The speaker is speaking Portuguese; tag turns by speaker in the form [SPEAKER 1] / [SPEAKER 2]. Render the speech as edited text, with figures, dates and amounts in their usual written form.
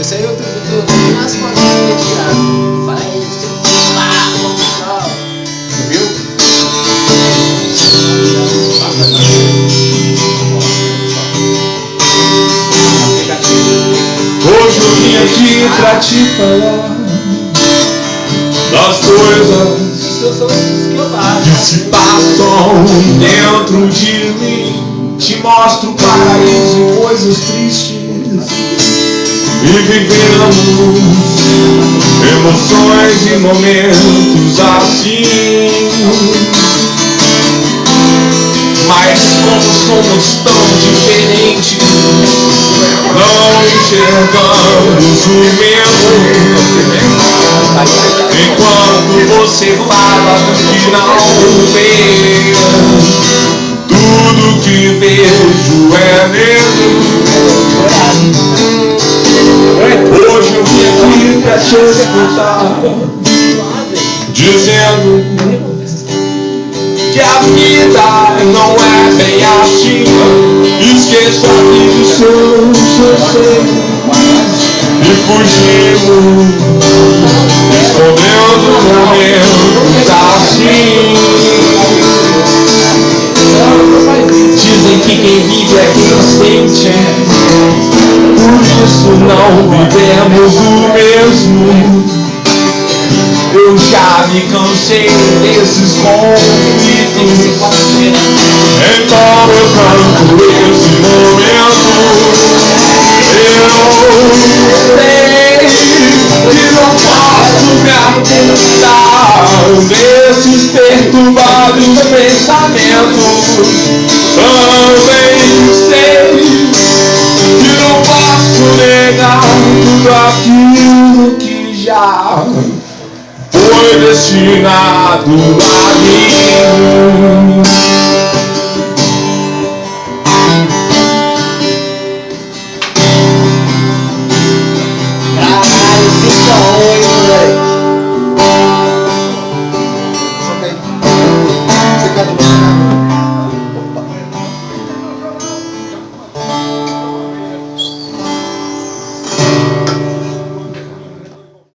[SPEAKER 1] Esse aí eu tô nas fotinhas de Thiago. Fala aí, você viu?
[SPEAKER 2] Hoje eu vim aqui pra te falar das coisas que se passam dentro de mim. Te mostro paraíso e coisas tristes, e vivemos emoções e momentos assim. Mas como somos tão diferentes, não enxergamos o mesmo. Enquanto você fala que não vê, tudo que vejo é mesmo. Hoje eu vim aqui pra te escutar, dizendo que a vida não é bem assim. Esqueça que somos e fugimos, escondendo momentos assim. Dizem que quem vive é quem sente, por isso não vivemos o mesmo. Eu já me cansei desses conflitos, então eu canto esse momento. Eu sei que não posso me afastar desses perturbados pensamentos. Também sei que não posso negar tudo aquilo que já foi destinado a mim.